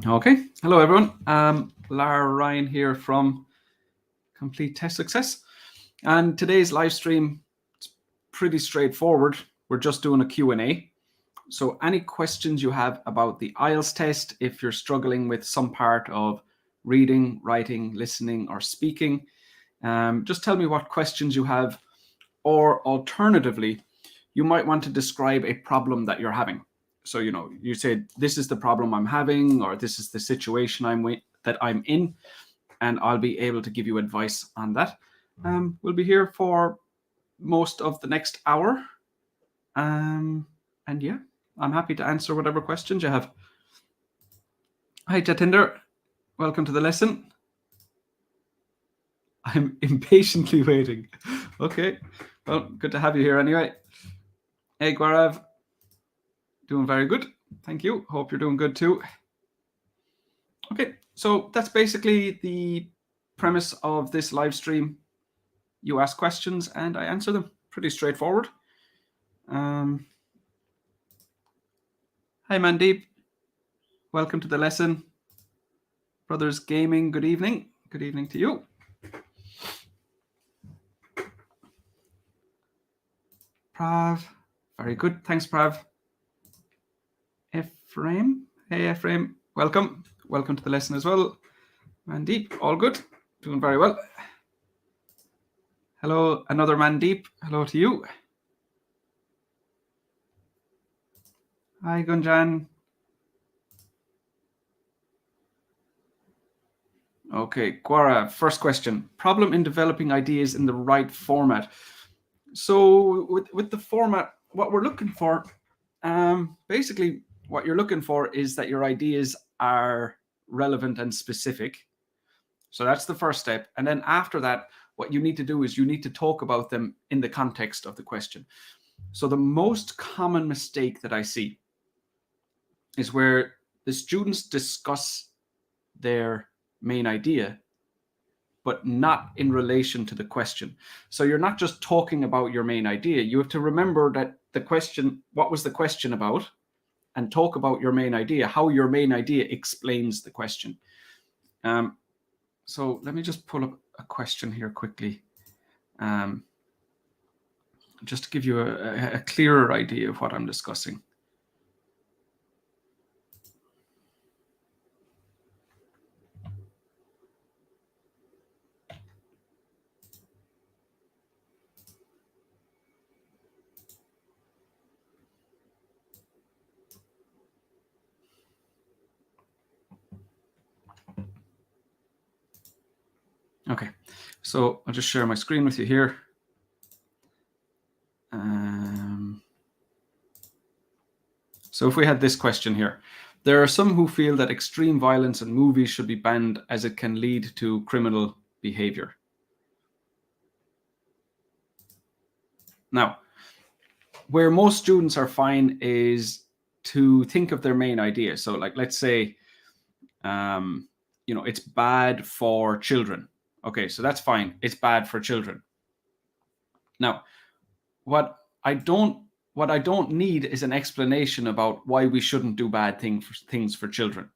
Okay, hello everyone. Lar Ryan here from Complete Test Success. And today's live stream is pretty straightforward. We're just doing a Q&A. So any questions you have about the Ielts test, if you're struggling with some part of reading, writing, listening, or speaking, just tell me what questions you have. Or alternatively, you might want to describe a problem that you're having. So, you say, this is the problem I'm having, or this is the situation that I'm in, and I'll be able to give you advice on that. We'll be here for most of the next hour. And yeah, I'm happy to answer whatever questions you have. Hi, Jatinder. Welcome to the lesson. I'm impatiently waiting. Okay. Well, good to have you here anyway. Hey, Gaurav. Doing very good. Thank you. Hope you're doing good too. Okay, so that's basically the premise of this live stream. You ask questions and I answer them. Pretty straightforward. Hi, Mandeep. Welcome to the lesson. Brothers Gaming, good evening. Good evening to you. Prav, very good. Thanks, Prav. Ephraim, hey Ephraim, welcome. Welcome to the lesson as well. Mandeep, all good. Doing very well. Hello, another Mandeep. Hello to you. Hi, Gunjan. Okay, Gaurav, first question. Problem in developing ideas in the right format. So with the format, what we're looking for, basically what you're looking for is that your ideas are relevant and specific. So that's the first step. And then after that, what you need to do is you need to talk about them in the context of the question. So the most common mistake that I see is where the students discuss their main idea, but not in relation to the question. So you're not just talking about your main idea. You have to remember that the question, what was the question about, and talk about your main idea, how your main idea explains the question. So let me just pull up a question here quickly, just to give you a clearer idea of what I'm discussing. Okay, so I'll just share my screen with you here. So if we had this question here, there are some who feel that extreme violence in movies should be banned as it can lead to criminal behavior. Now, where most students are fine is to think of their main idea. So like, let's say, it's bad for children. Okay, so that's fine. It's bad for children. Now, what I don't need is an explanation about why we shouldn't do bad things for children.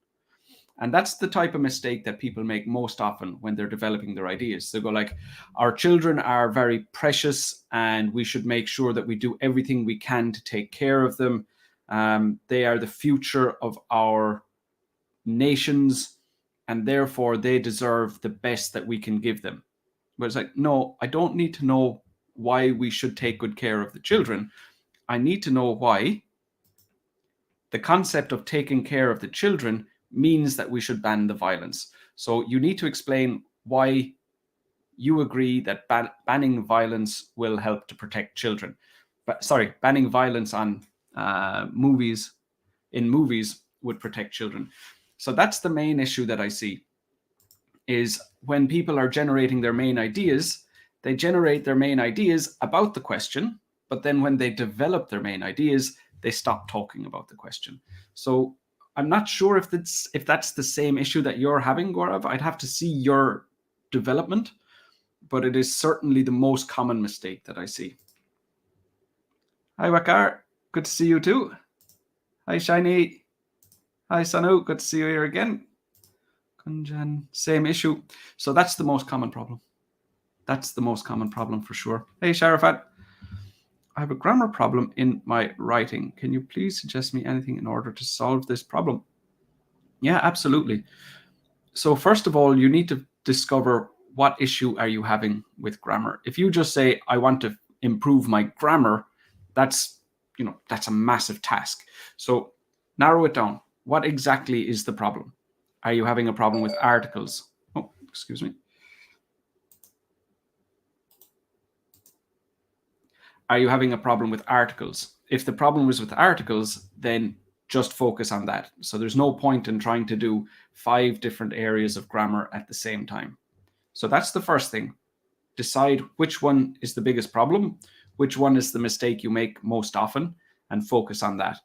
And that's the type of mistake that people make most often when they're developing their ideas. They go like, our children are very precious and we should make sure that we do everything we can to take care of them. They are the future of our nations and therefore they deserve the best that we can give them. But it's like, no, I don't need to know why we should take good care of the children. I need to know why the concept of taking care of the children means that we should ban the violence. So you need to explain why you agree that banning violence will help to protect children. Banning violence on movies would protect children. So that's the main issue that I see, is when people are generating their main ideas, they generate their main ideas about the question, but then when they develop their main ideas, they stop talking about the question. So I'm not sure if that's the same issue that you're having, Gaurav. I'd have to see your development, but it is certainly the most common mistake that I see. Hi, Wakar. Good to see you too. Hi, Shiny. Hi, Sanu. Good to see you here again. Kunjan, same issue. So that's the most common problem. That's the most common problem for sure. Hey, Sharafat. I have a grammar problem in my writing. Can you please suggest me anything in order to solve this problem? Yeah, absolutely. So first of all, you need to discover what issue are you having with grammar. If you just say, I want to improve my grammar, that's a massive task. So narrow it down. What exactly is the problem? Are you having a problem with articles? Oh, excuse me. Are you having a problem with articles? If the problem was with articles, then just focus on that. So there's no point in trying to do 5 different areas of grammar at the same time. So that's the first thing. Decide which one is the biggest problem, which one is the mistake you make most often, and focus on that.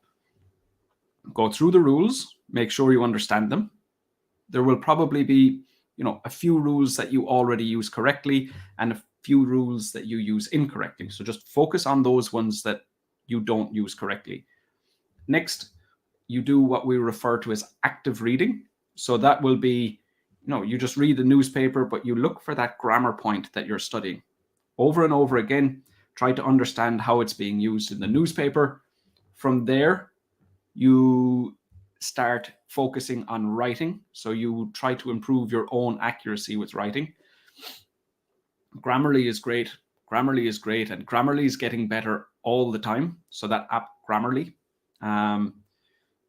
Go through the rules, make sure you understand them. There will probably be, a few rules that you already use correctly and a few rules that you use incorrectly. So just focus on those ones that you don't use correctly. Next, you do what we refer to as active reading. So that will be, you just read the newspaper, but you look for that grammar point that you're studying. Over and over again, try to understand how it's being used in the newspaper. From there, you start focusing on writing. So you try to improve your own accuracy with writing. Grammarly is great. Grammarly is great, and Grammarly is getting better all the time. So that app Grammarly.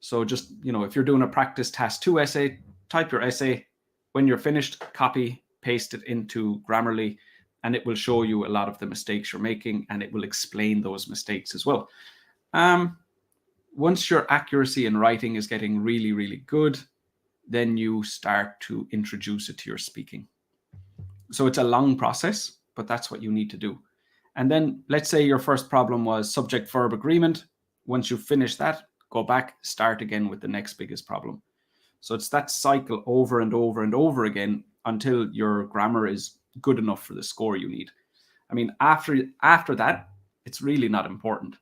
So just, if you're doing a practice task 2 essay, type your essay. When you're finished, copy, paste it into Grammarly, and it will show you a lot of the mistakes you're making, and it will explain those mistakes as well. Once your accuracy in writing is getting really, really good, then you start to introduce it to your speaking. So it's a long process, but that's what you need to do. And then let's say your first problem was subject-verb agreement. Once you finish that, go back, start again with the next biggest problem. So it's that cycle over and over and over again until your grammar is good enough for the score you need. I mean, after that, it's really not important.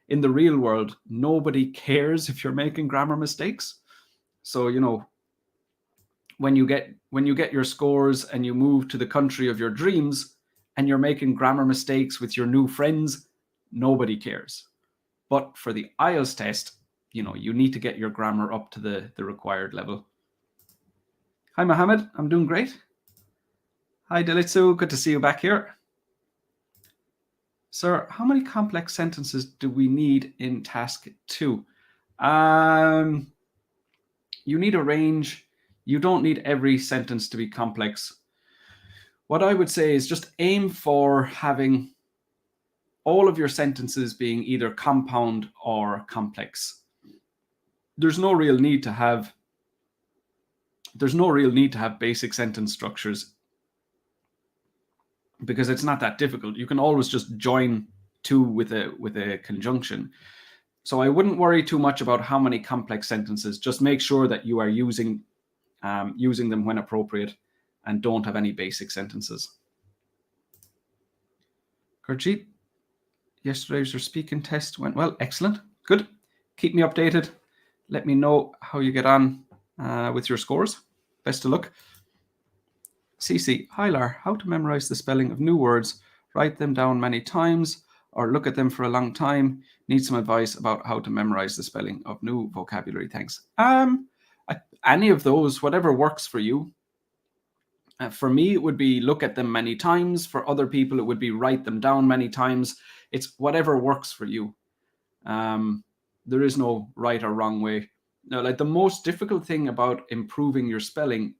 In the real world, nobody cares if you're making grammar mistakes. So, when you get your scores and you move to the country of your dreams and you're making grammar mistakes with your new friends, nobody cares. But for the Ielts test, you need to get your grammar up to the required level. Hi, Mohammed. I'm doing great. Hi, Delitsu. Good to see you back here. Sir, how many complex sentences do we need in task 2? You need a range. You don't need every sentence to be complex. What I would say is just aim for having all of your sentences being either compound or complex. There's no real need to have basic sentence structures because it's not that difficult. You can always just join 2 with a conjunction. So I wouldn't worry too much about how many complex sentences. Just make sure that you are using them when appropriate and don't have any basic sentences. Gurjeet, yesterday's your speaking test went well. Excellent. Good. Keep me updated. Let me know how you get on with your scores. Best of luck. Cece, hi Lar, how to memorize the spelling of new words, write them down many times, or look at them for a long time. Need some advice about how to memorize the spelling of new vocabulary. Thanks. Any of those, whatever works for you. For me, it would be look at them many times. For other people, it would be write them down many times. It's whatever works for you. There is no right or wrong way. No, like the most difficult thing about improving your spelling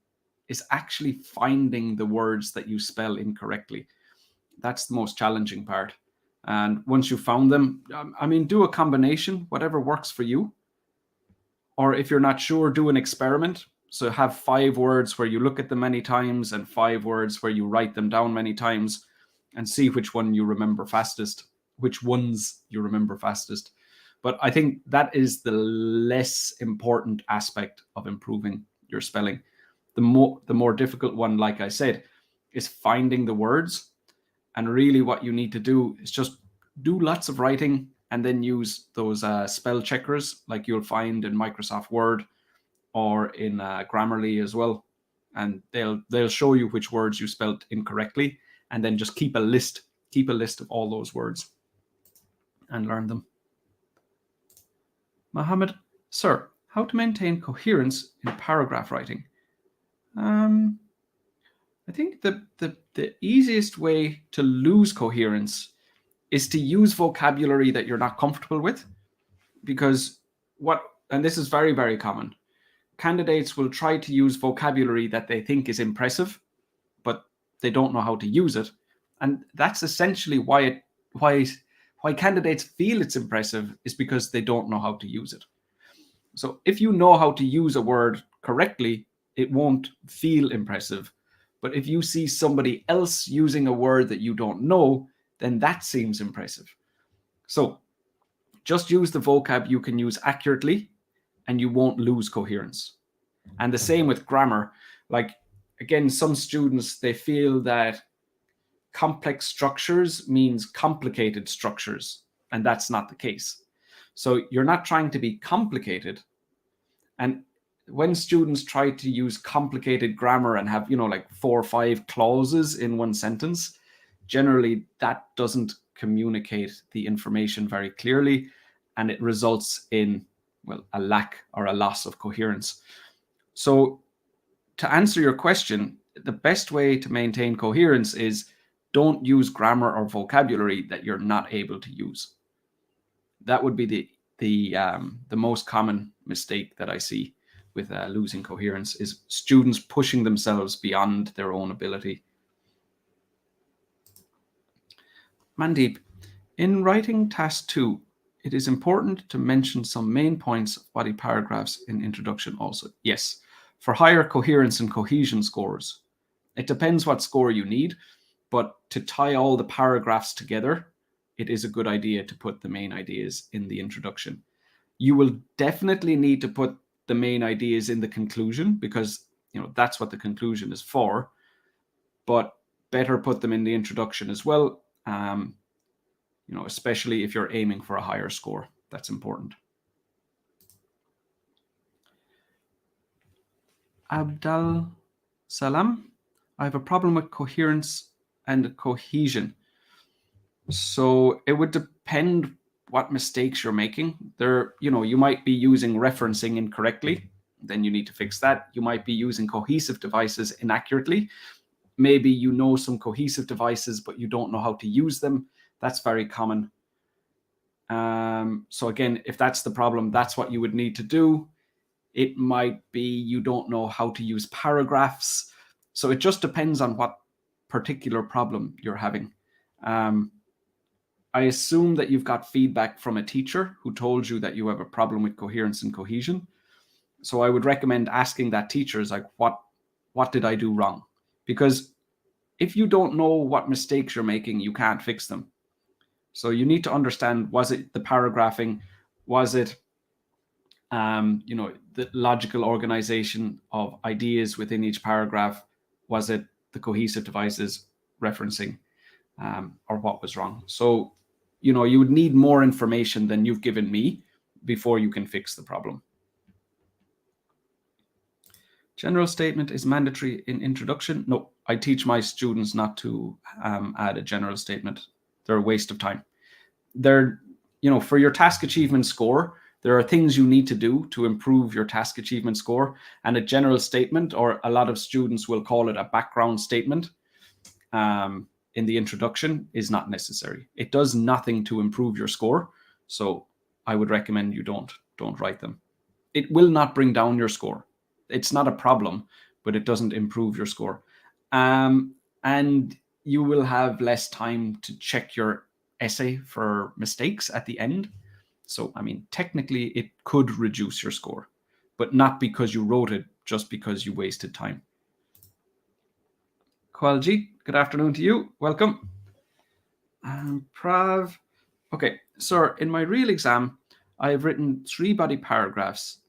is actually finding the words that you spell incorrectly. That's the most challenging part. And once you've found them, do a combination, whatever works for you. Or if you're not sure, do an experiment. So have 5 words where you look at them many times and 5 words where you write them down many times and see which ones you remember fastest. But I think that is the less important aspect of improving your spelling. The more difficult one, like I said, is finding the words. And really what you need to do is just do lots of writing and then use those spell checkers like you'll find in Microsoft Word or in Grammarly as well, and they'll show you which words you spelt incorrectly, and then just keep a list of all those words and learn them. Mohammed, sir, how to maintain coherence in paragraph writing? I think the easiest way to lose coherence is to use vocabulary that you're not comfortable with, because and this is very, very common, candidates will try to use vocabulary that they think is impressive, but they don't know how to use it. And that's essentially why candidates feel it's impressive, is because they don't know how to use it. So if you know how to use a word correctly, it won't feel impressive. But if you see somebody else using a word that you don't know, then that seems impressive. So just use the vocab you can use accurately, and you won't lose coherence. And the same with grammar. Like, again, some students, they feel that complex structures means complicated structures, and that's not the case. So you're not trying to be complicated. And when students try to use complicated grammar and have, like 4 or 5 clauses in one sentence, generally that doesn't communicate the information very clearly, and it results in, a lack or a loss of coherence. So to answer your question, the best way to maintain coherence is don't use grammar or vocabulary that you're not able to use. That would be the most common mistake that I see with losing coherence, is students pushing themselves beyond their own ability. Mandeep, in writing task 2, it is important to mention some main points of body paragraphs in introduction also. Yes, for higher coherence and cohesion scores. It depends what score you need, but to tie all the paragraphs together, it is a good idea to put the main ideas in the introduction. You will definitely need to put the main ideas in the conclusion, because that's what the conclusion is for, but better put them in the introduction as well, especially if you're aiming for a higher score. That's important. Abdal Salam, I have a problem with coherence and cohesion. So it would depend what mistakes you're making. You might be using referencing incorrectly, then you need to fix that. You might be using cohesive devices inaccurately. Maybe you know some cohesive devices, but you don't know how to use them. That's very common. So again, if that's the problem, that's what you would need to do. It might be you don't know how to use paragraphs. So it just depends on what particular problem you're having. I assume that you've got feedback from a teacher who told you that you have a problem with coherence and cohesion. So I would recommend asking that teacher, is like, what did I do wrong? Because if you don't know what mistakes you're making, you can't fix them. So you need to understand, was it the paragraphing? Was it, the logical organization of ideas within each paragraph? Was it the cohesive devices referencing, or what was wrong? So, you would need more information than you've given me before you can fix the problem. General statement is mandatory in introduction. No, I teach my students not to add a general statement. They're a waste of time. They're, for your task achievement score, there are things you need to do to improve your task achievement score. And a general statement, or a lot of students will call it a background statement, in the introduction, is not necessary. It does nothing to improve your score. So I would recommend you don't write them. It will not bring down your score. It's not a problem, but it doesn't improve your score. And you will have less time to check your essay for mistakes at the end. So, technically it could reduce your score, but not because you wrote it, just because you wasted time. Kwalji, good afternoon to you. Welcome. Prav. Okay, sir, in my real exam, I have written 3 body paragraphs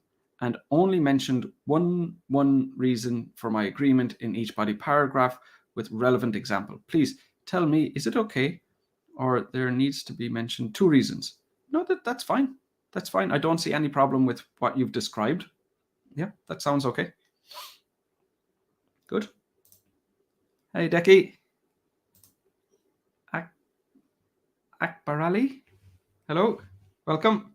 and only mentioned one reason for my agreement in each body paragraph with relevant example. Please tell me, is it okay, or there needs to be mentioned 2 reasons? No, that's fine. That's fine. I don't see any problem with what you've described. Yeah, that sounds okay. Good. Hey, Deki. Akbarali. Hello. Welcome.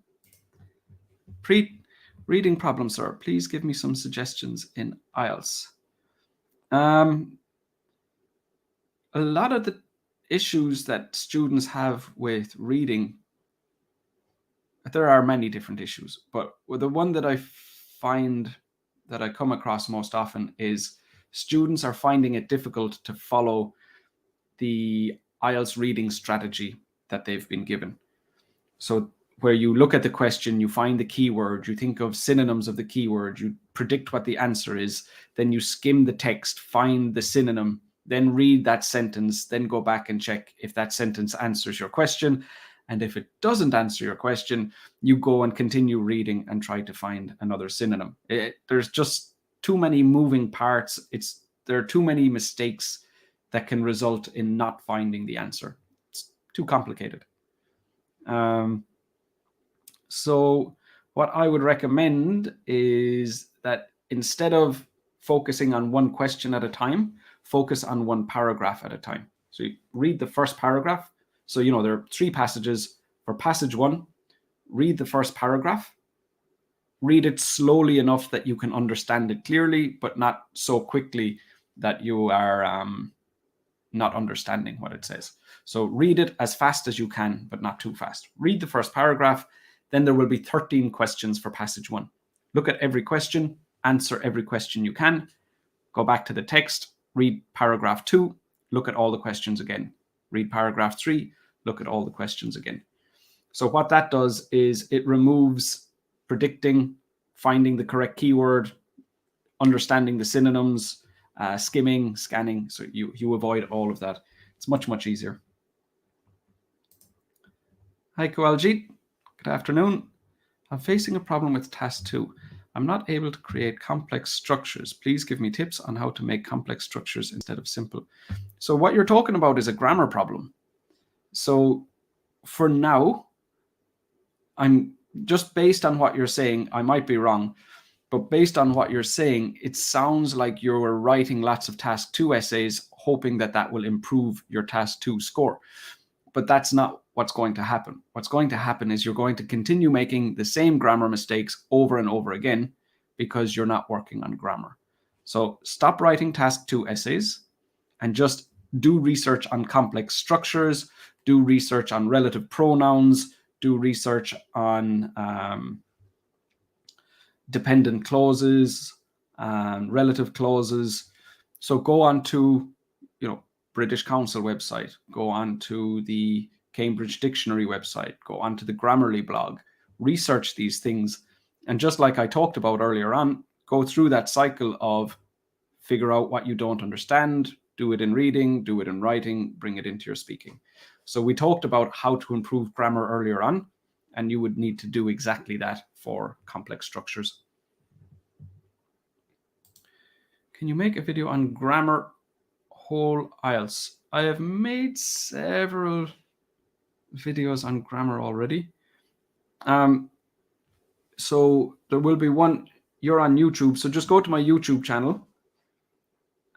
Reading problem, sir. Please give me some suggestions in Ielts. A lot of the issues that students have with reading, there are many different issues, but the one that I find that I come across most often is students are finding it difficult to follow the IELTS reading strategy that they've been given. So where you look at the question, you find the keyword, you think of synonyms of the keyword, you predict what the answer is, then you skim the text, find the synonym, then read that sentence, then go back and check if that sentence answers your question. And if it doesn't answer your question, you go and continue reading and try to find another synonym. There's just too many moving parts. There are too many mistakes that can result in not finding the answer. It's too complicated. So what I would recommend is that instead of focusing on one question at a time, focus on one paragraph at a time. So you read the first paragraph. So, there are 3 passages. For passage 1, read the first paragraph. Read it slowly enough that you can understand it clearly, but not so quickly that you are not understanding what it says. So read it as fast as you can, but not too fast. Read the first paragraph. Then there will be 13 questions for passage 1. Look at every question, answer every question you can, go back to the text, read paragraph 2, look at all the questions again. Read paragraph 3, look at all the questions again. So what that does is it removes predicting, finding the correct keyword, understanding the synonyms, skimming, scanning. So you avoid all of that. It's much, much easier. Hi, Koaljit. Good afternoon. I'm facing a problem with task 2. I'm not able to create complex structures. Please give me tips on how to make complex structures instead of simple. So what you're talking about is a grammar problem. So for now, I'm just based on what you're saying, I might be wrong, but based on what you're saying, it sounds like you're writing lots of task 2 essays, hoping that that will improve your task 2 score. But that's not what's going to happen. What's going to happen is you're going to continue making the same grammar mistakes over and over again because you're not working on grammar. So stop writing task 2 essays and just do research on complex structures, do research on relative pronouns, do research on dependent clauses, relative clauses. So go on to, British Council website, go on to the Cambridge Dictionary website, go on to the Grammarly blog, research these things. And just like I talked about earlier on, go through that cycle of figure out what you don't understand, do it in reading, do it in writing, bring it into your speaking. So we talked about how to improve grammar earlier on, and you would need to do exactly that for complex structures. Can you make a video on grammar whole IELTS? I have made several videos on grammar already. So there will be one. You're on YouTube, so just go to my YouTube channel,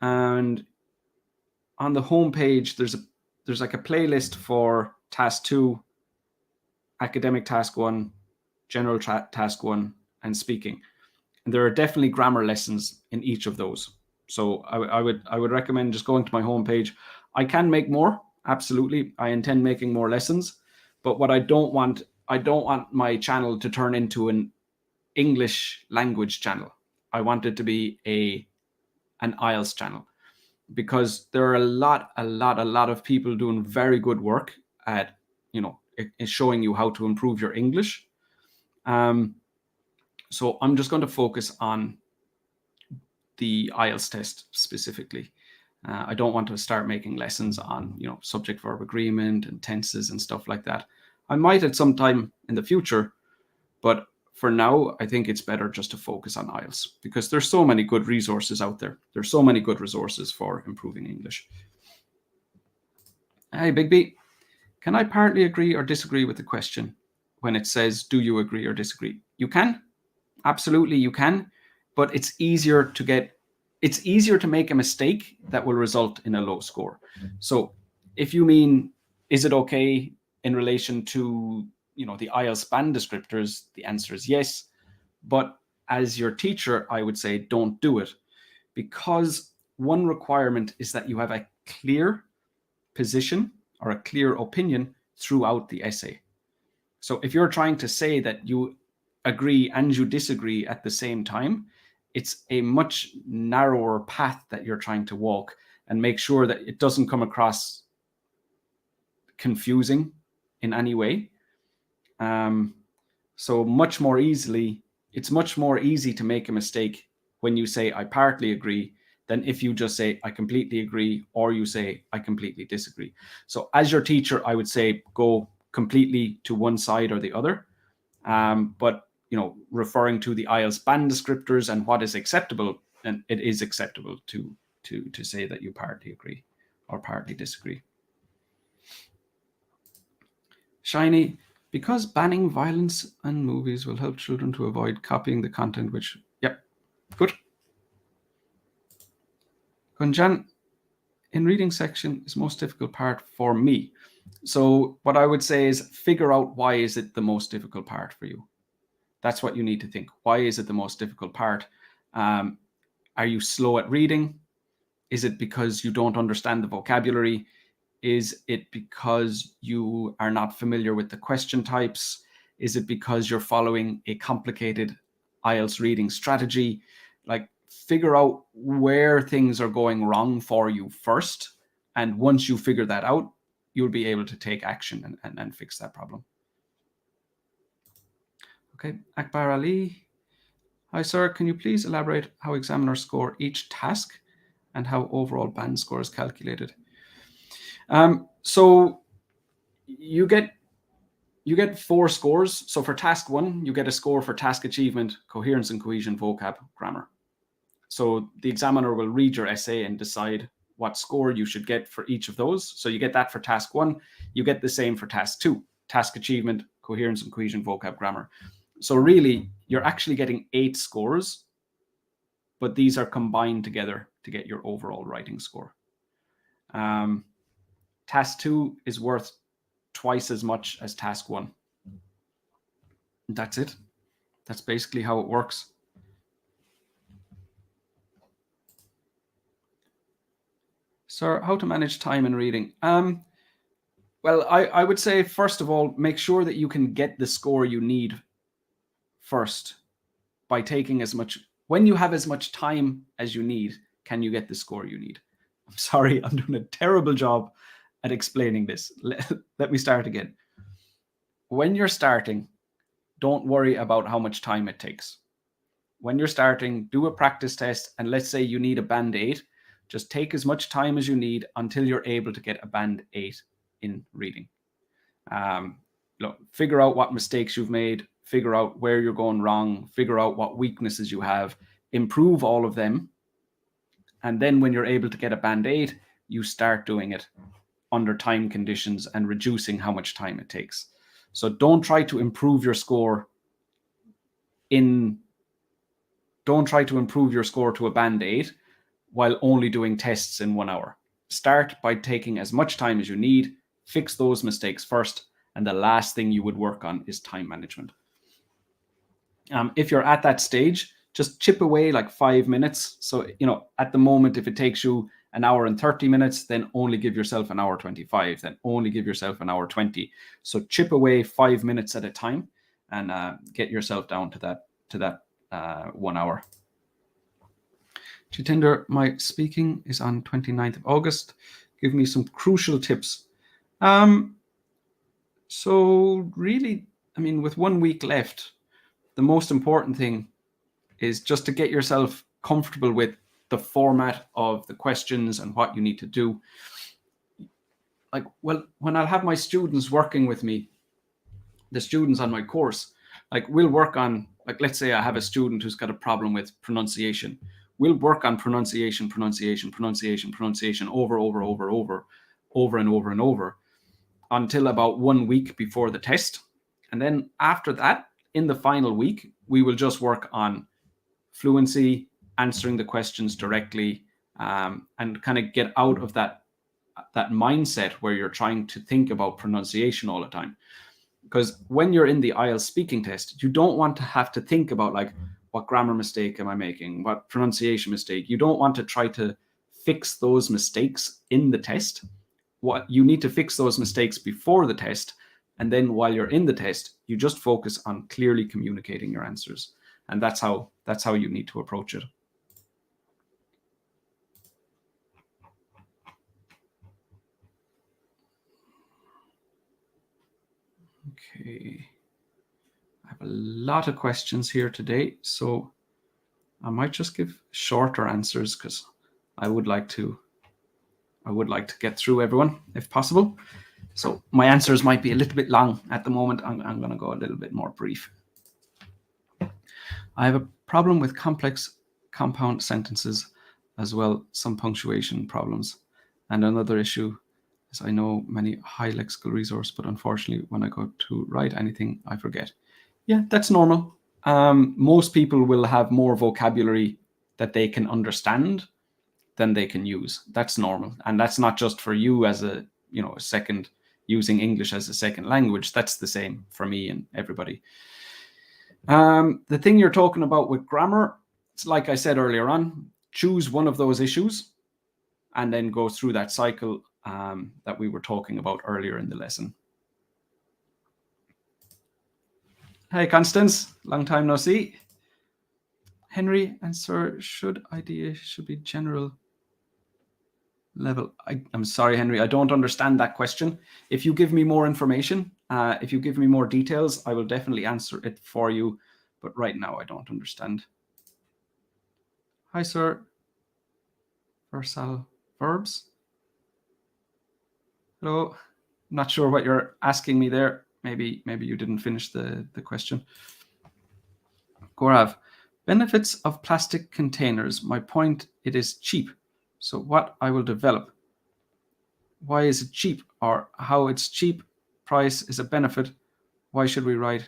and on the home page there's like a playlist for task 2, academic task 1, general task 1, and speaking. And there are definitely grammar lessons in each of those. So I would recommend just going to my homepage. I can make more, absolutely. I intend making more lessons, but what I don't want my channel to turn into an English language channel. I want it to be an IELTS channel, because there are a lot of people doing very good work at, showing you how to improve your English. So I'm just going to focus on the IELTS test specifically. I don't want to start making lessons on, subject-verb agreement and tenses and stuff like that. I might at some time in the future, but for now, I think it's better just to focus on IELTS, because there's so many good resources out there. There's so many good resources for improving English. Hey, Big B, can I partly agree or disagree with the question when it says, do you agree or disagree? You can. Absolutely, you can. but it's easier to make a mistake that will result in a low score. So if you mean, is it okay in relation to, the IELTS band descriptors, the answer is yes. But as your teacher, I would say don't do it, because one requirement is that you have a clear position or a clear opinion throughout the essay. So if you're trying to say that you agree and you disagree at the same time, it's a much narrower path that you're trying to walk, and make sure that it doesn't come across confusing in any way. So it's much more easy to make a mistake when you say I partly agree than if you just say I completely agree, or you say I completely disagree. So as your teacher, I would say go completely to one side or the other. But referring to the IELTS band descriptors and what is acceptable, and it is acceptable to say that you partly agree or partly disagree. Shiny, because banning violence and movies will help children to avoid copying the content, which, yep, good. Gunjan, in reading section is most difficult part for me. So what I would say is figure out, why is it the most difficult part for you? That's what you need to think. Why is it the most difficult part? Are you slow at reading? Is it because you don't understand the vocabulary? Is it because you are not familiar with the question types? Is it because you're following a complicated IELTS reading strategy? Like, figure out where things are going wrong for you first. And once you figure that out, you'll be able to take action and fix that problem. Okay, Akbar Ali. Hi, sir. Can you please elaborate how examiners score each task and how overall band score is calculated? So you get 4 scores. So for task 1, you get a score for task achievement, coherence and cohesion, vocab, grammar. So the examiner will read your essay and decide what score you should get for each of those. So you get that for task 1. You get the same for task 2, task achievement, coherence and cohesion, vocab, grammar. So really, you're actually getting 8 scores, but these are combined together to get your overall writing score. Task 2 is worth twice as much as task 1. That's it. That's basically how it works. Sir, how to manage time in reading? Well, I would say, first of all, make sure that you can get the score you need first by taking as much. When you have as much time as you need, can you get the score you need? I'm sorry, I'm doing a terrible job at explaining this. Let me start again. When you're starting, don't worry about how much time it takes. When you're starting, do a practice test, and let's say you need a band 8. Just take as much time as you need until you're able to get a band 8 in reading. Figure out what mistakes you've made, figure out where you're going wrong, figure out what weaknesses you have, improve all of them. And then when you're able to get a band 8, you start doing it under time conditions and reducing how much time it takes. So don't try to improve your score to a band 8 while only doing tests in 1 hour. Start by taking as much time as you need, fix those mistakes first, and the last thing you would work on is time management. If you're at that stage, just chip away like 5 minutes. So, at the moment, if it takes you an hour and 30 minutes, then only give yourself an hour 25, then only give yourself an hour 20. So chip away 5 minutes at a time and get yourself down to that 1 hour. Jitinder, my speaking is on 29th of August. Give me some crucial tips. So really, with 1 week left, the most important thing is just to get yourself comfortable with the format of the questions and what you need to do. When I'll have my students working with me, the students on my course, we'll work on, let's say I have a student who's got a problem with pronunciation. We'll work on pronunciation over and over until about 1 week before the test. And then after that, in the final week, we will just work on fluency, answering the questions directly, and kind of get out of that mindset where you're trying to think about pronunciation all the time. Because when you're in the IELTS speaking test, you don't want to have to think about like, what grammar mistake am I making? What pronunciation mistake? You don't want to try to fix those mistakes in the test. What you need to fix those mistakes before the test, and then while you're in the test, you just focus on clearly communicating your answers. And that's how you need to approach it. Okay. I have a lot of questions here today, so I might just give shorter answers because I would like to get through everyone if possible. So my answers might be a little bit long at the moment. I'm going to go a little bit more brief. I have a problem with complex compound sentences as well, some punctuation problems. And another issue is I know many high lexical resource, but unfortunately when I go to write anything, I forget. Yeah, that's normal. Most people will have more vocabulary that they can understand than they can use. That's normal. And that's not just for you as a second, using English as a second language. That's the same for me and everybody. The thing you're talking about with grammar, it's like I said earlier on, choose one of those issues and then go through that cycle that we were talking about earlier in the lesson. Hey, Constance, long time no see. Henry and Sir, should be general level? I'm sorry, Henry, I don't understand that question. If you give me more information, if you give me more details, I will definitely answer it for you. But right now, I don't understand. Hi, Sir. Versal verbs. Hello. Not sure what you're asking me there. Maybe you didn't finish the question. Gaurav, benefits of plastic containers. My point, it is cheap. So what I will develop. Why is it cheap, or how it's cheap? Price is a benefit. Why should we write?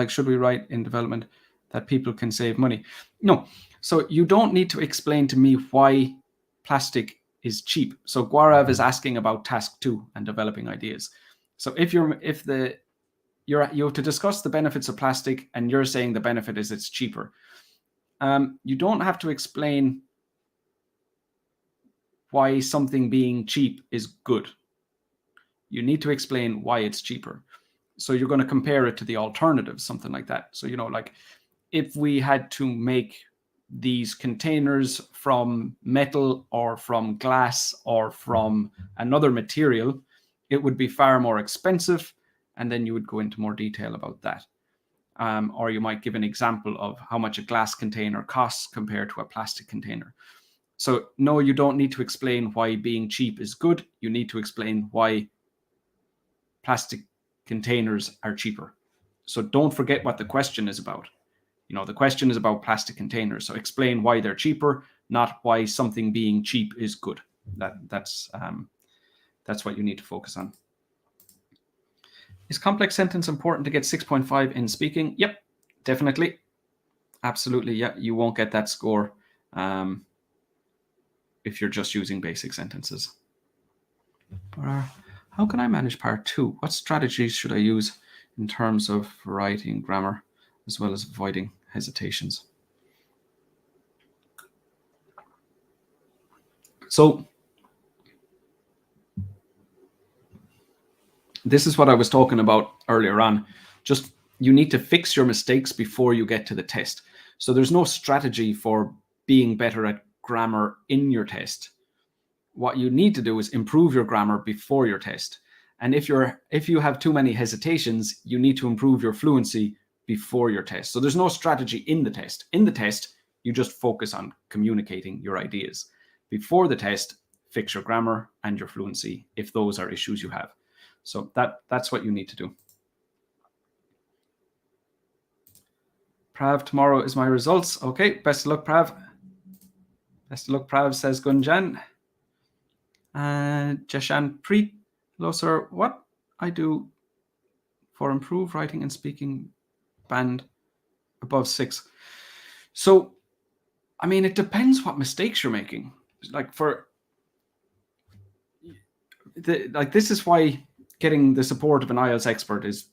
Should we write in development that people can save money? No. So you don't need to explain to me why plastic is cheap. So Gaurav is asking about task 2 and developing ideas. So you have to discuss the benefits of plastic, and you're saying the benefit is it's cheaper. You don't have to explain why something being cheap is good. You need to explain why it's cheaper. So you're going to compare it to the alternative, something like that. So, like if we had to make these containers from metal or from glass or from another material, it would be far more expensive. And then you would go into more detail about that. Or you might give an example of how much a glass container costs compared to a plastic container. So no, you don't need to explain why being cheap is good. You need to explain why plastic containers are cheaper. So don't forget what the question is about. The question is about plastic containers. So explain why they're cheaper, not why something being cheap is good. That's what you need to focus on. Is complex sentence important to get 6.5 in speaking? Yep, definitely. Absolutely. Yeah, you won't get that score if you're just using basic sentences. How can I manage part 2? What strategies should I use in terms of writing grammar as well as avoiding hesitations? So this is what I was talking about earlier on. Just you need to fix your mistakes before you get to the test. So there's no strategy for being better at grammar in your test. What you need to do is improve your grammar before your test. And if you have too many hesitations, you need to improve your fluency before your test. So there's no strategy in the test. In the test, you just focus on communicating your ideas. Before the test, fix your grammar and your fluency if those are issues you have. So that's what you need to do. Prav, tomorrow is my results. Okay, best of luck, Prav. Best of luck, Prav, says Gunjan. Jashan Preet. Hello, sir. What I do for improved writing and speaking band above 6. So, I mean, it depends what mistakes you're making. Like this is why getting the support of an IELTS expert is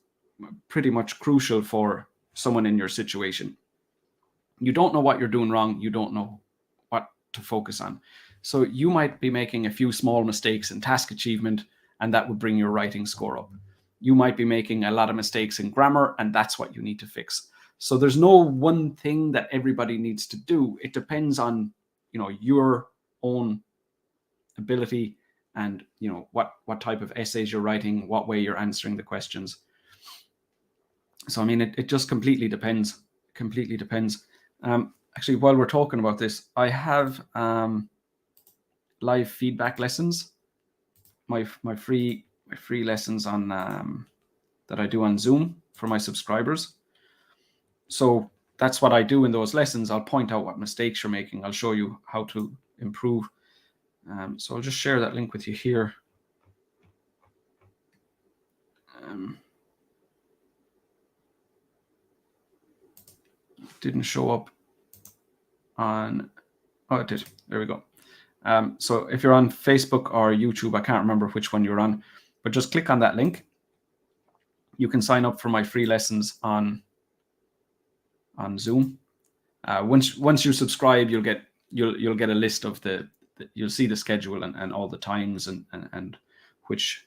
pretty much crucial for someone in your situation. You don't know what you're doing wrong. You don't know what to focus on. So you might be making a few small mistakes in task achievement, and that would bring your writing score up. You might be making a lot of mistakes in grammar, and that's what you need to fix. So there's no one thing that everybody needs to do. It depends on, your own ability and, what type of essays you're writing, what way you're answering the questions. So, I mean, it just completely depends. Actually, while we're talking about this, I have live feedback lessons. My free lessons on that I do on Zoom for my subscribers. So that's what I do in those lessons. I'll point out what mistakes you're making. I'll show you how to improve. So I'll just share that link with you here. Didn't show up on. Oh, it did. There we go. So if you're on Facebook or YouTube, I can't remember which one you're on, but just click on that link. You can sign up for my free lessons on Zoom. Once you subscribe, you'll get a list of you'll see the schedule and all the times and which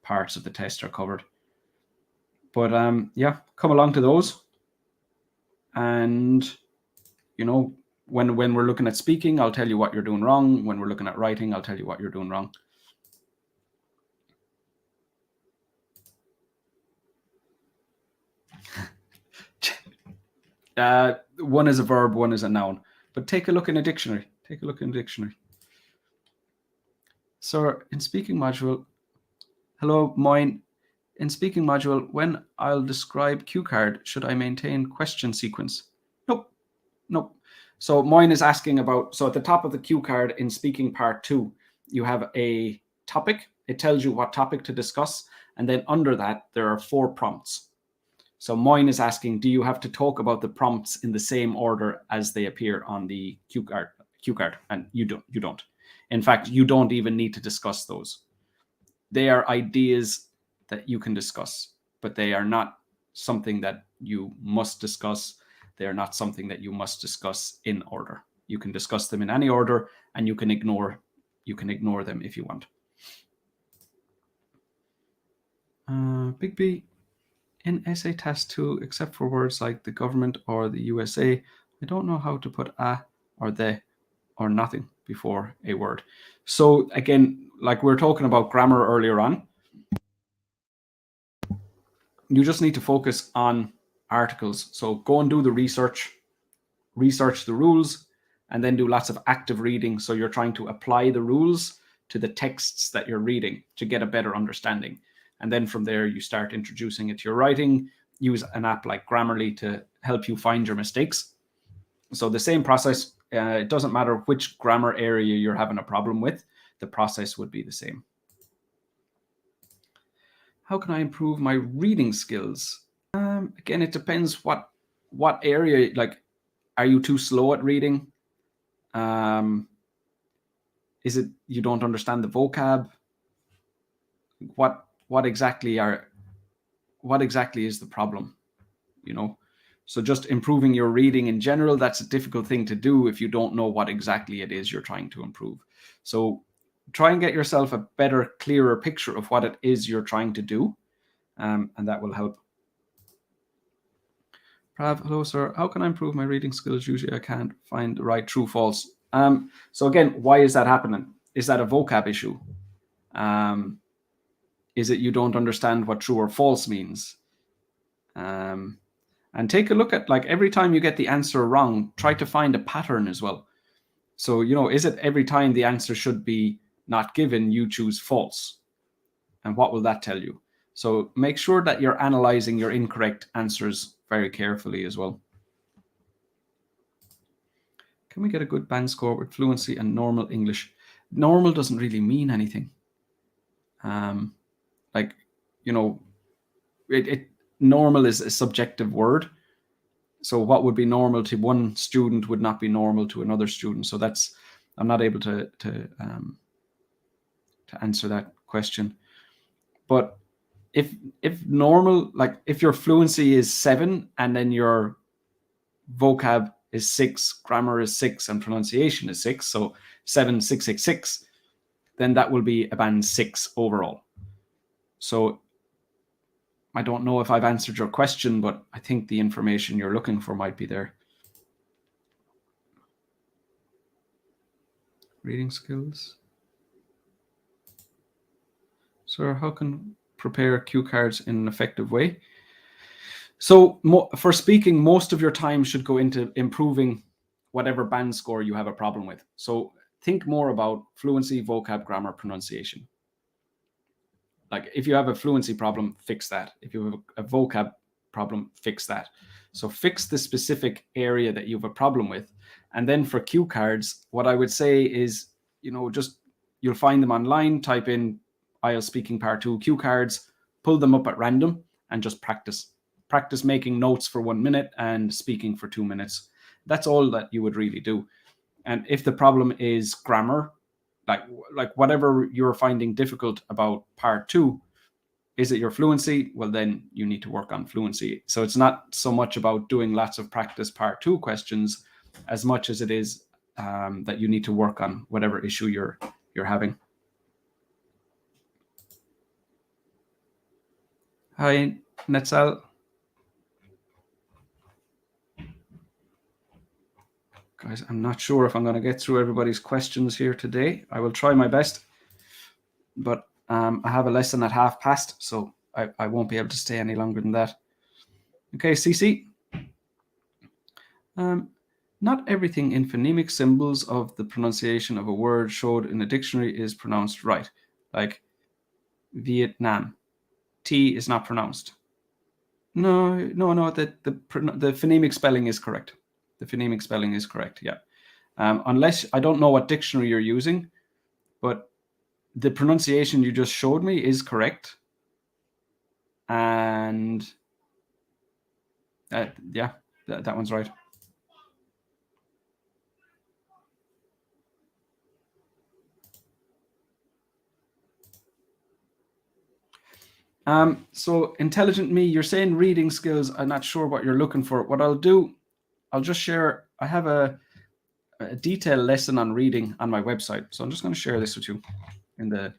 parts of the test are covered. But yeah, come along to those. And when we're looking at speaking, I'll tell you what you're doing wrong. When we're looking at writing, I'll tell you what you're doing wrong. One is a verb, one is a noun. But take a look in a dictionary. So in speaking module, hello, mine. In speaking module, when I'll describe cue card, should I maintain question sequence? Nope. So mine is asking about, so at the top of the cue card in speaking part 2, you have a topic. It tells you what topic to discuss. And then under that, there are 4 prompts. So mine is asking, do you have to talk about the prompts in the same order as they appear on the cue card? And you don't. In fact, you don't even need to discuss those. They are ideas that you can discuss, but they are not something that you must discuss. They are not something that you must discuss in order. You can discuss them in any order, and you can ignore them if you want. Big B. In essay task 2, except for words like the government or the USA, I don't know how to put a or the or nothing before a word. So again, like we were talking about grammar earlier on, you just need to focus on articles. So go and do the research the rules, and then do lots of active reading. So you're trying to apply the rules to the texts that you're reading to get a better understanding. And then from there, you start introducing it to your writing. Use an app like Grammarly to help you find your mistakes. So the same process, it doesn't matter which grammar area you're having a problem with, the process would be the same. How can I improve my reading skills? Again, it depends what area, like, are you too slow at reading? Is it you don't understand the vocab? What exactly is the problem? So just improving your reading in general, that's a difficult thing to do if you don't know what exactly it is you're trying to improve. So try and get yourself a better, clearer picture of what it is you're trying to do, and that will help. Prav, hello, sir. How can I improve my reading skills? Usually I can't find the right true, false. So again, why is that happening? Is that a vocab issue? Is it you don't understand what true or false means? And take a look at, like, every time you get the answer wrong, try to find a pattern as well. So, is it every time the answer should be not given, you choose false? And what will that tell you? So make sure that you're analyzing your incorrect answers very carefully as well. Can we get a good band score with fluency and normal English? Normal doesn't really mean anything. normal is a subjective word. So what would be normal to one student would not be normal to another student. So that's, I'm not able to answer that question. But if normal, like if your fluency is 7 and then your vocab is 6, grammar is 6, and pronunciation is 6, so 7, 6, 6, 6, then that will be a band 6 overall. So I don't know if I've answered your question, but I think the information you're looking for might be there. Reading skills. So how can prepare cue cards in an effective way? So for speaking, most of your time should go into improving whatever band score you have a problem with. So think more about fluency, vocab, grammar, pronunciation. Like if you have a fluency problem, fix that. If you have a vocab problem, fix that. So fix the specific area that you have a problem with. And then for cue cards, what I would say is, just you'll find them online, type in IELTS Speaking Part 2 cue cards, pull them up at random and just practice. Practice making notes for 1 minute and speaking for 2 minutes. That's all that you would really do. And if the problem is grammar, like whatever you're finding difficult about part 2, is it your fluency? Well, then you need to work on fluency. So it's not so much about doing lots of practice part 2 questions as much as it is that you need to work on whatever issue you're having. Hi, Netzal. Guys, I'm not sure if I'm going to get through everybody's questions here today. I will try my best, but I have a lesson at past, so I won't be able to stay any longer than that. Okay, CC. Not everything in phonemic symbols of the pronunciation of a word showed in a dictionary is pronounced right. Like Vietnam. T is not pronounced. No. The phonemic spelling is correct. The phonemic spelling is correct, yeah. Unless, I don't know what dictionary you're using, but the pronunciation you just showed me is correct. And yeah, that one's right. So Intelligent Me, you're saying reading skills. I'm not sure what you're looking for. What I'll do, I'll just share, I have a detailed lesson on reading on my website. So I'm just going to share this with you in the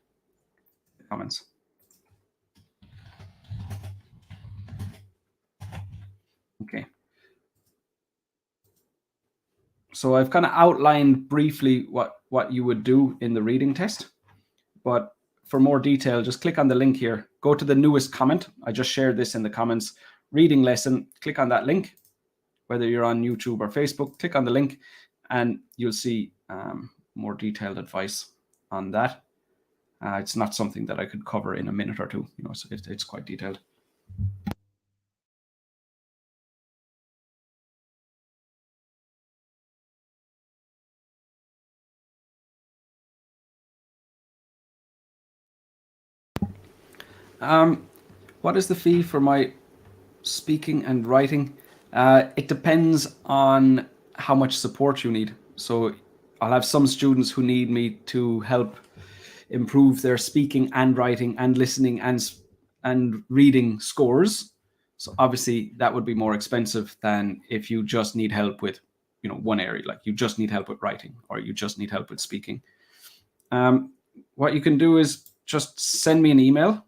comments. Okay. So I've kind of outlined briefly what you would do in the reading test, but for more detail, just click on the link here. Go to the newest comment. I just shared this in the comments. Reading lesson, click on that link. Whether you're on YouTube or Facebook, click on the link and you'll see more detailed advice on that. It's not something that I could cover in a minute or two, so it's quite detailed. What is the fee for my speaking and writing? It depends on how much support you need. So I'll have some students who need me to help improve their speaking and writing and listening and reading scores. So obviously that would be more expensive than if you just need help with, one area, like you just need help with writing or you just need help with speaking. What you can do is just send me an email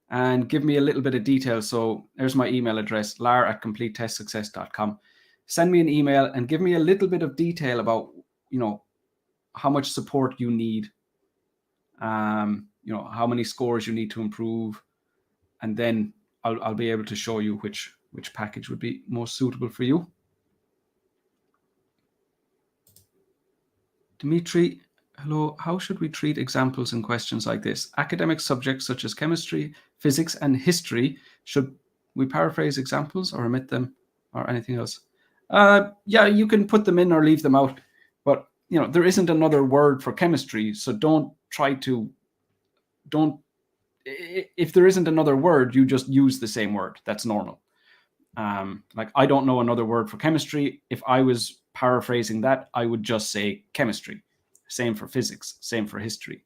and give me a little bit of detail. So there's my email address, lar@completetestsuccess.com. Send me an email and give me a little bit of detail about, how much support you need, how many scores you need to improve. And then I'll be able to show you which package would be most suitable for you. Dimitri, hello. How should we treat examples in questions like this? Academic subjects such as chemistry, physics, and history, should we paraphrase examples or omit them or anything else? Yeah, you can put them in or leave them out. But, there isn't another word for chemistry. So don't if there isn't another word, you just use the same word. That's normal. Like, I don't know another word for chemistry. If I was paraphrasing that, I would just say chemistry. Same for physics, same for history.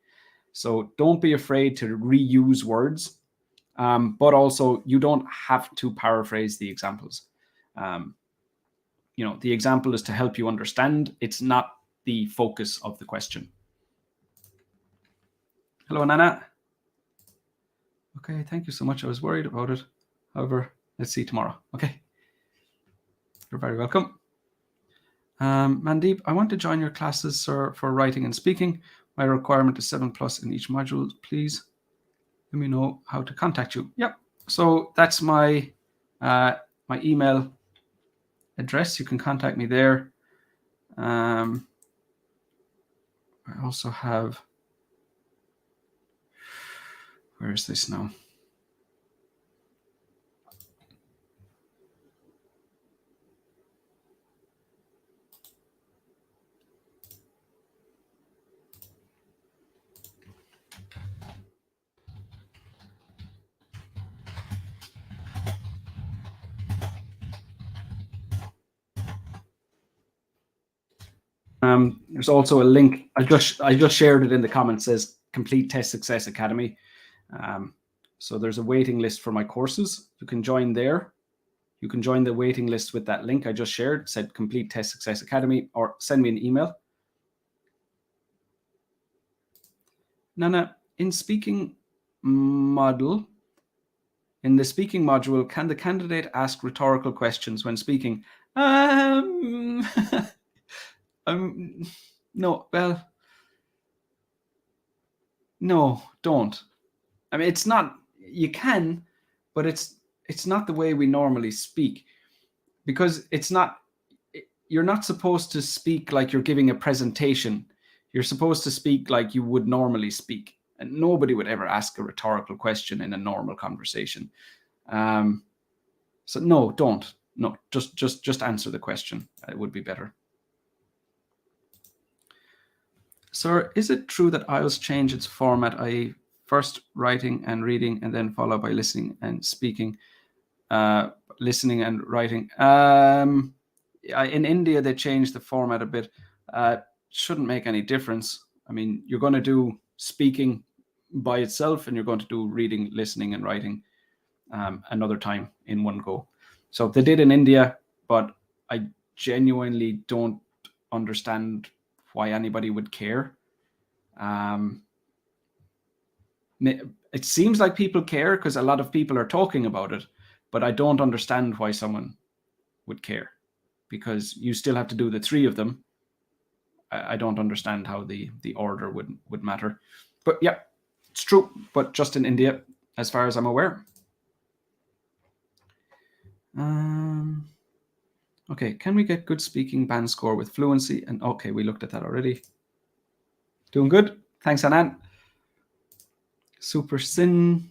So don't be afraid to reuse words, but also you don't have to paraphrase the examples. The example is to help you understand. It's not the focus of the question. Hello, Nana. Okay, thank you so much. I was worried about it. However, let's see tomorrow. Okay. You're very welcome. Mandeep, I want to join your classes, sir, for writing and speaking. My requirement is 7+ in each module. Please let me know how to contact you. Yep. So that's my my email address. You can contact me there. I also have, where is this now? There's also a link. I just shared it in the comments. It says Complete Test Success Academy. So there's a waiting list for my courses. You can join there. You can join the waiting list with that link I just shared. It said Complete Test Success Academy, or send me an email. Nana, in the speaking module, can the candidate ask rhetorical questions when speaking? No, well, no, don't. I mean, it's not, you can, but it's not the way we normally speak, because you're not supposed to speak like you're giving a presentation. You're supposed to speak like you would normally speak. And nobody would ever ask a rhetorical question in a normal conversation. So no, don't. No, just answer the question. It would be better. Sir, is it true that Ielts changed its format, i.e. first writing and reading and then followed by listening and speaking, listening and writing? In India, they changed the format a bit. Shouldn't make any difference. I mean, you're going to do speaking by itself and you're going to do reading, listening and writing another time in one go. So they did in India, but I genuinely don't understand why anybody would care. It seems like people care because a lot of people are talking about it, but I don't understand why someone would care, because you still have to do the three of them. I don't understand how the order would matter. But yeah, it's true, but just in India, as far as I'm aware. Okay, can we get good speaking band score with fluency? And okay, we looked at that already. Doing good. Thanks, Anand. Super Sin.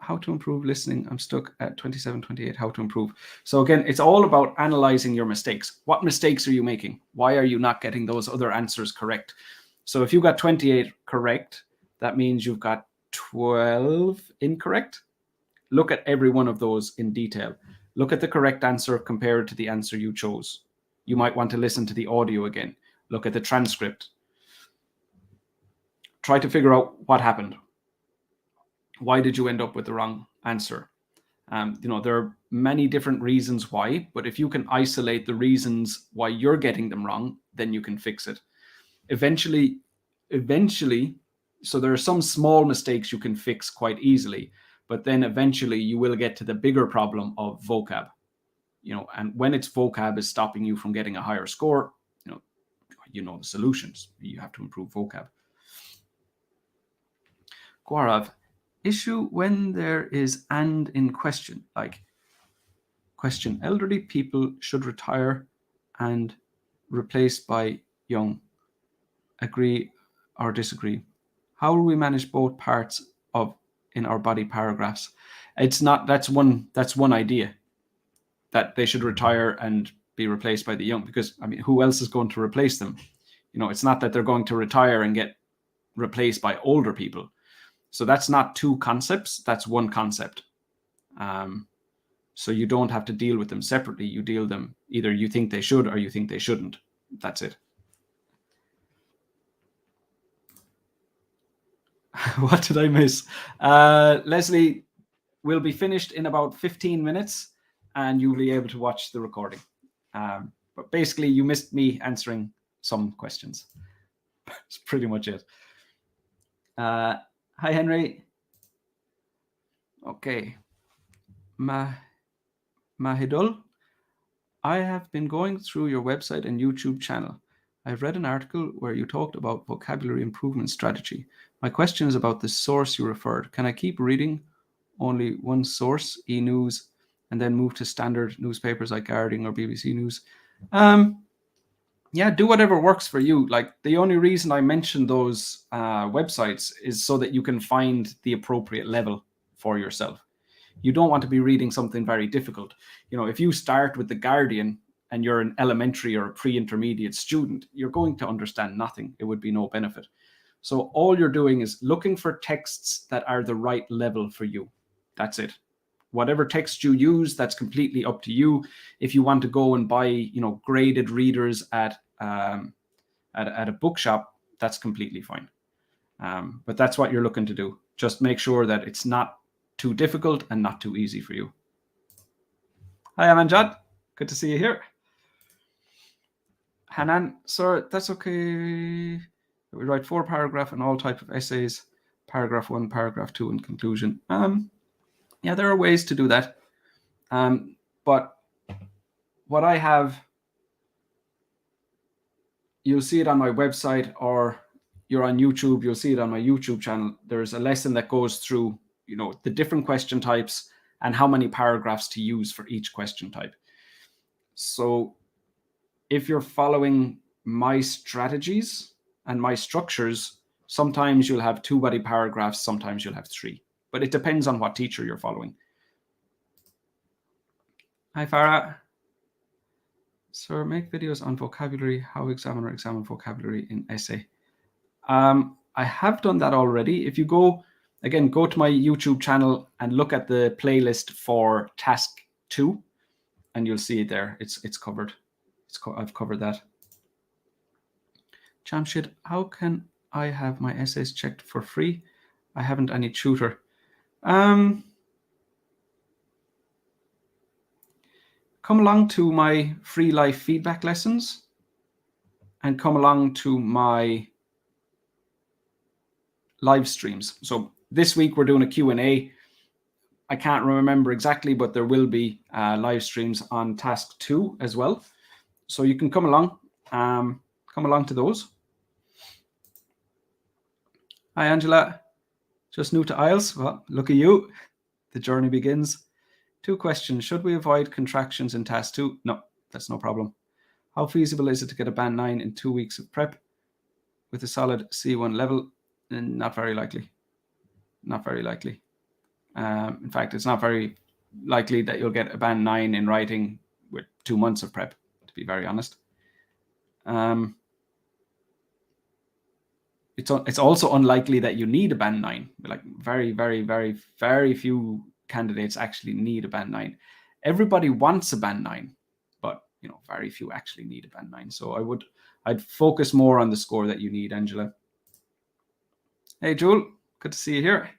How to improve listening. I'm stuck at 27, 28. How to improve. So again, it's all about analyzing your mistakes. What mistakes are you making? Why are you not getting those other answers correct? So if you got 28 correct, that means you've got 12 incorrect. Look at every one of those in detail. Look at the correct answer compared to the answer you chose. You might want to listen to the audio again. Look at the transcript. Try to figure out what happened. Why did you end up with the wrong answer? There are many different reasons why, but if you can isolate the reasons why you're getting them wrong, then you can fix it. Eventually, so there are some small mistakes you can fix quite easily, but then eventually you will get to the bigger problem of vocab. And when it's vocab is stopping you from getting a higher score, you know the solutions. You have to improve vocab. Gaurav, issue when there is and in question, like question, elderly people should retire and replaced by young. Agree or disagree? How will we manage both parts of in our body paragraphs? It's not, that's one idea, that they should retire and be replaced by the young, because I mean, who else is going to replace them? It's not that they're going to retire and get replaced by older people. So that's not two concepts, that's one concept. So you don't have to deal with them separately. You deal them either you think they should or you think they shouldn't. That's it. What did I miss? Leslie, we'll be finished in about 15 minutes and you'll be able to watch the recording. But basically, you missed me answering some questions. That's pretty much it. Hi, Henry. Okay. Mahidul, I have been going through your website and YouTube channel. I've read an article where you talked about vocabulary improvement strategy. My question is about the source you referred. Can I keep reading only one source, e-news, and then move to standard newspapers like Guardian or BBC News? Yeah, do whatever works for you. Like, the only reason I mentioned those websites is so that you can find the appropriate level for yourself. You don't want to be reading something very difficult. If you start with the Guardian and you're an elementary or a pre-intermediate student, you're going to understand nothing. It would be no benefit. So all you're doing is looking for texts that are the right level for you. That's it. Whatever text you use, that's completely up to you. If you want to go and buy, graded readers at a bookshop, that's completely fine. But that's what you're looking to do. Just make sure that it's not too difficult and not too easy for you. Hi, Amanjad. Good to see you here. Hanan, sir, that's okay. We write 4 paragraph and all type of essays. Paragraph 1, paragraph 2, and conclusion. Yeah, there are ways to do that. But what I have, you'll see it on my website, or you're on YouTube, you'll see it on my YouTube channel. There's a lesson that goes through, the different question types and how many paragraphs to use for each question type. So if you're following my strategies and my structures, sometimes you'll have 2 body paragraphs, sometimes you'll have 3. But it depends on what teacher you're following. Hi, Farah. Sir, make videos on vocabulary, how examiner examine vocabulary in essay. I have done that already. If you go to my YouTube channel and look at the playlist for task 2, and you'll see it there. It's covered. I've covered that. Jamshid, how can I have my essays checked for free? I haven't any tutor. Come along to my free live feedback lessons and come along to my live streams. So this week we're doing a Q&A. I can't remember exactly, but there will be live streams on task 2 as well. So you can come along to those. Hi, Angela. Just new to Ielts? Well, look at you. The journey begins. 2 questions. Should we avoid contractions in task 2? No, that's no problem. How feasible is it to get a band 9 in 2 weeks of prep with a solid C1 level? Not very likely. Not very likely. In fact, it's not very likely that you'll get a band 9 in writing with 2 months of prep, to be very honest. It's also unlikely that you need a band 9. Like, very, very, very, very few candidates actually need a band 9. Everybody wants a band 9, but very few actually need a band 9. So I'd focus more on the score that you need, Angela. Hey, Joel, good to see you here.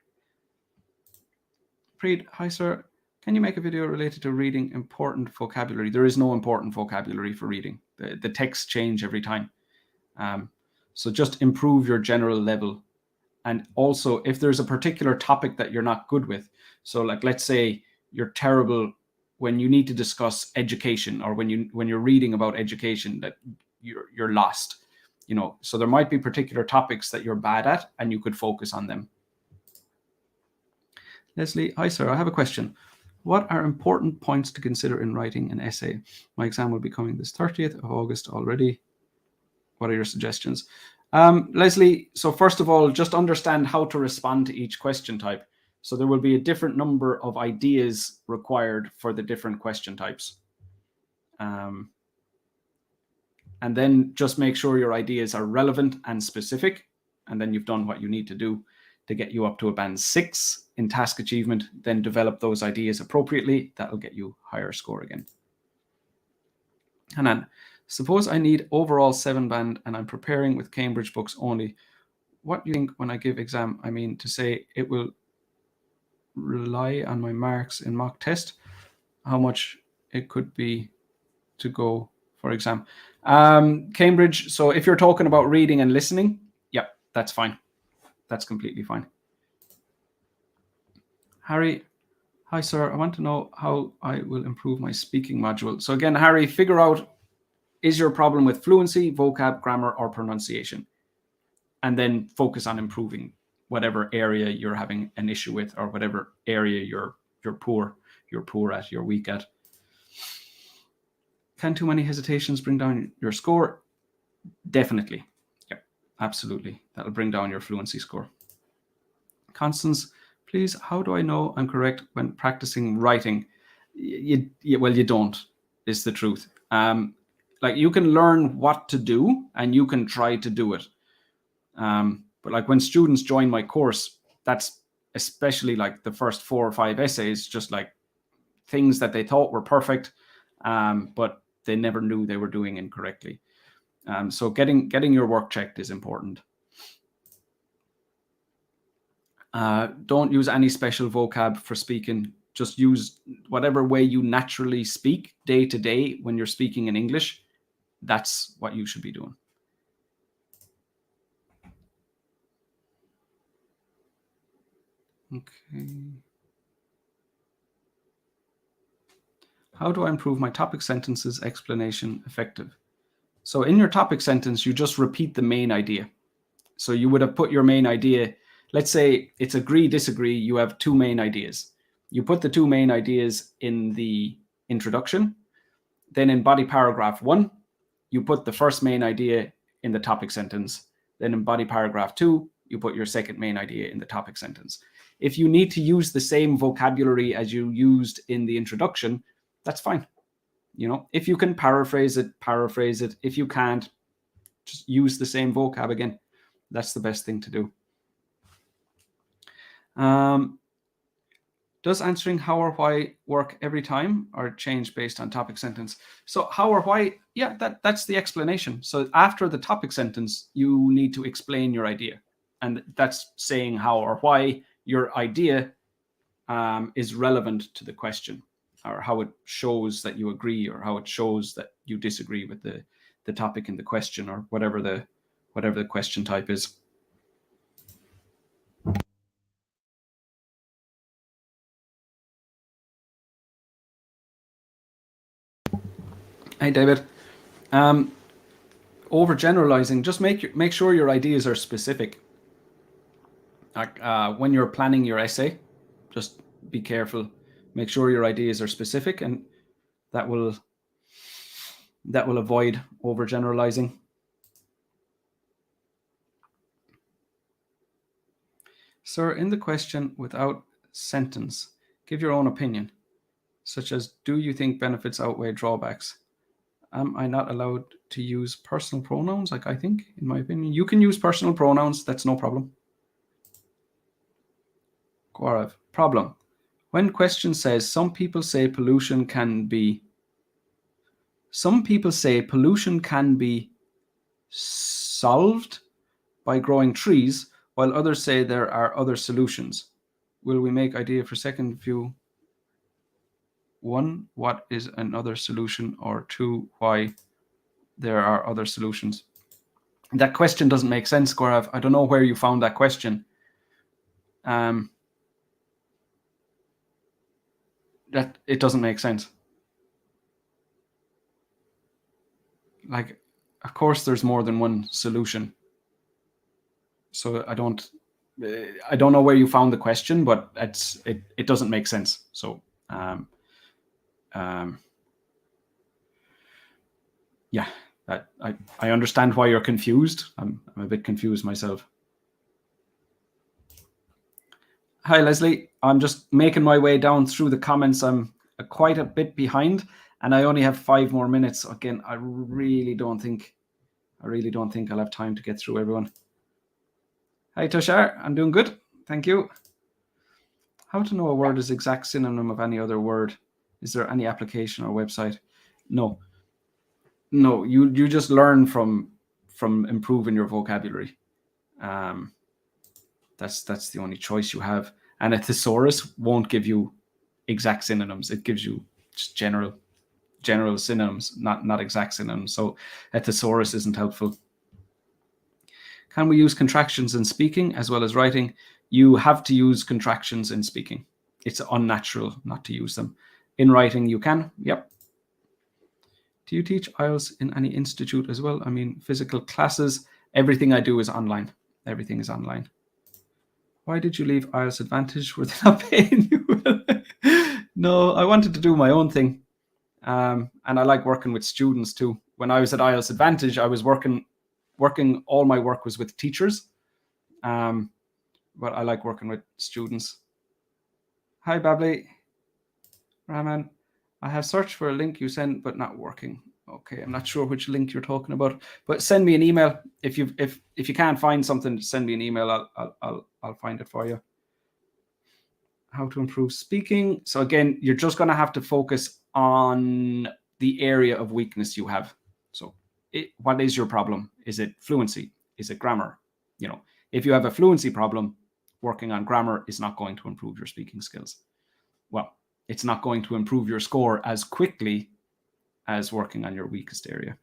Preet, hi, sir. Can you make a video related to reading important vocabulary? There is no important vocabulary for reading. The texts change every time. So just improve your general level. And also, if there's a particular topic that you're not good with, so like, let's say you're terrible when you need to discuss education, or when you're reading about education, that you're lost. So there might be particular topics that you're bad at, and you could focus on them. Leslie, hi, sir. I have a question. What are important points to consider in writing an essay? My exam will be coming this 30th of August already. What are your suggestions? Leslie, so first of all, just understand how to respond to each question type. So there will be a different number of ideas required for the different question types. And then just make sure your ideas are relevant and specific, and then you've done what you need to do. to get you up to a band 6 in task achievement, then develop those ideas appropriately. That'll get you higher score again. And then, suppose I need overall 7 band and I'm preparing with Cambridge books only. What do you think when I give exam? I mean, to say it will rely on my marks in mock test, how much it could be to go for exam. Cambridge, so if you're talking about reading and listening, yeah, that's fine. That's completely fine. Harry, hi sir, I want to know how I will improve my speaking module. So again, Harry, figure out, is your problem with fluency, vocab, grammar, or pronunciation? And then focus on improving whatever area you're having an issue with, or whatever area you're poor at, you're weak at. Can too many hesitations bring down your score? Definitely. Yep, absolutely. That'll bring down your fluency score. Constance, please, how do I know I'm correct when practicing writing? Well, you don't, is the truth. Like, you can learn what to do and you can try to do it. But like when students join my course, that's especially like the first 4 or 5 essays, just like things that they thought were perfect, but they never knew they were doing incorrectly. So getting your work checked is important. Don't use any special vocab for speaking. Just use whatever way you naturally speak day to day when you're speaking in English. That's what you should be doing. Okay. How do I improve my topic sentences explanation effective? So in your topic sentence, you just repeat the main idea. So you would have put your main idea, let's say it's agree, disagree, you have 2 main ideas. You put the 2 main ideas in the introduction. Then in body paragraph 1, you put the first main idea in the topic sentence. Then in body paragraph 2, you put your second main idea in the topic sentence. If you need to use the same vocabulary as you used in the introduction, that's fine. You know, if you can paraphrase it, paraphrase it. If you can't, just use the same vocab again. That's the best thing to do. Does answering how or why work every time or change based on topic sentence? So how or why, yeah, that's the explanation. So after the topic sentence, you need to explain your idea. And that's saying how or why your idea is relevant to the question, or how it shows that you agree, or how it shows that you disagree with the topic in the question, or whatever the question type is. Hey, David. Overgeneralizing, just make sure your ideas are specific. Like when you're planning your essay, just be careful. Make sure your ideas are specific, and that will avoid overgeneralizing. Sir, in the question without sentence, give your own opinion, such as, do you think benefits outweigh drawbacks? Am I not allowed to use personal pronouns? Like, I think, in my opinion, you can use personal pronouns. That's no problem. Gaurav, problem. When question says, some people say pollution can be solved by growing trees, while others say there are other solutions. Will we make idea for second view? 1, what is another solution? Or 2, why there are other solutions? That question doesn't make sense, Gaurav. I don't know where you found that question. That it doesn't make sense. Like, of course there's more than one solution. So I don't know where you found the question, but it doesn't make sense. So yeah, I understand why you're confused. I'm a bit confused myself. Hi, Leslie. I'm just making my way down through the comments. I'm quite a bit behind, and I only have 5 more minutes. Again, I really don't think I'll have time to get through everyone. Hi, Tushar. I'm doing good. Thank you. How to know a word is exact synonym of any other word? Is there any application or website? No. You just learn from improving your vocabulary. That's the only choice you have. And a thesaurus won't give you exact synonyms. It gives you just general synonyms, not exact synonyms. So a thesaurus isn't helpful. Can we use contractions in speaking as well as writing? You have to use contractions in speaking. It's unnatural not to use them. In writing, you can. Yep. Do you teach IELTS in any institute as well? I mean, physical classes. Everything I do is online. Everything is online. Why did you leave IELTS Advantage? Were they not paying you? No, I wanted to do my own thing. And I like working with students too. When I was at IELTS Advantage, I was working, all my work was with teachers. But I like working with students. Hi, Babli. Rahman, I have searched for a link you sent, but not working. Okay, I'm not sure which link you're talking about, but send me an email. If you can't find something, send me an email. I'll find it for you. How to improve speaking. So again, you're just going to have to focus on the area of weakness you have. So what is your problem? Is it fluency? Is it grammar? If you have a fluency problem, working on grammar is not going to improve your speaking skills. Well, it's not going to improve your score as quickly as working on your weakest area.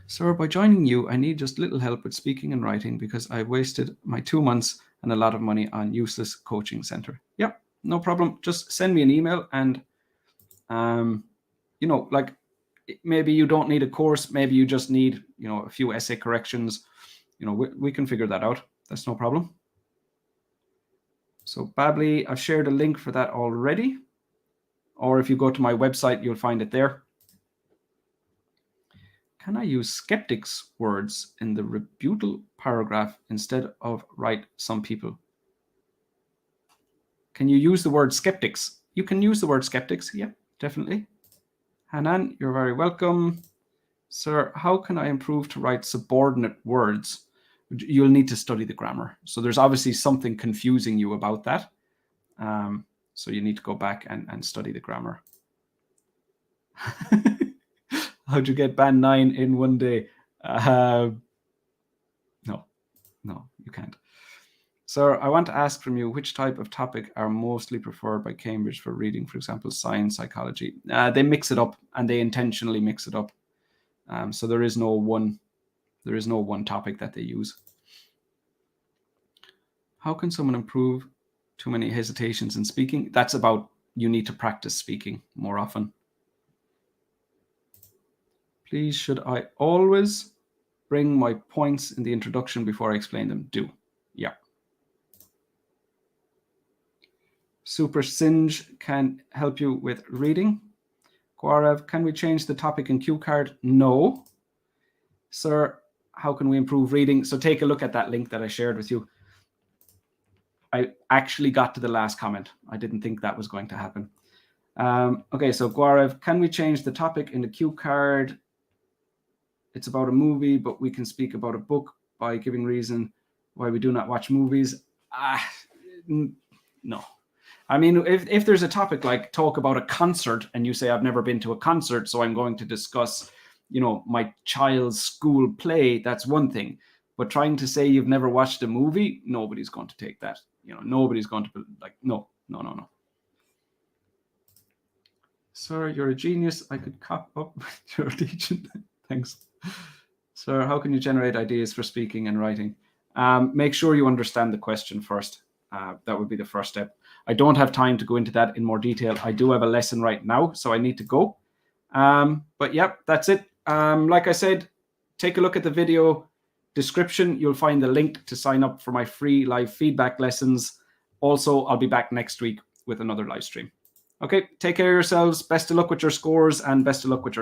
Sir, by joining you, I need just little help with speaking and writing because I wasted my 2 months and a lot of money on useless coaching center. Yep, no problem. Just send me an email and, like maybe you don't need a course. Maybe you just need, a few essay corrections. We can figure that out. That's no problem. So Babli, I've shared a link for that already. Or if you go to my website, you'll find it there. Can I use skeptics' words in the rebuttal paragraph instead of write some people? Can you use the word skeptics? You can use the word skeptics. Yeah, definitely. Hanan, you're very welcome. Sir, how can I improve to write subordinate words? You'll need to study the grammar. So there's obviously something confusing you about that. So you need to go back and study the grammar. How'd you get band 9 in one day? No, you can't. Sir, I want to ask from you, which type of topic are mostly preferred by Cambridge for reading, for example, science, psychology? They mix it up and they intentionally mix it up. So there is no one topic that they use. How can someone improve too many hesitations in speaking? That's about you need to practice speaking more often. Please, should I always bring my points in the introduction before I explain them? Do. Yeah. Super Singe can help you with reading. Gaurav, can we change the topic in cue card? No. Sir, how can we improve reading? So take a look at that link that I shared with you. I actually got to the last comment. I didn't think that was going to happen. Okay, so Gaurav, can we change the topic in the cue card? It's about a movie, but we can speak about a book by giving reason why we do not watch movies. No. I mean, if there's a topic like talk about a concert and you say, I've never been to a concert, so I'm going to discuss, my child's school play, that's one thing. But trying to say you've never watched a movie, nobody's going to take that. Nobody's going to be like, no. Sir, you're a genius. I could cop up with your teaching. Thanks. Sir, how can you generate ideas for speaking and writing? Make sure you understand the question first. That would be the first step. I don't have time to go into that in more detail. I do have a lesson right now, so I need to go. But yep, that's it. Like I said, take a look at the video description. You'll find the link to sign up for my free live feedback lessons. Also, I'll be back next week with another live stream. Okay, take care of yourselves. Best of luck with your scores and best of luck with your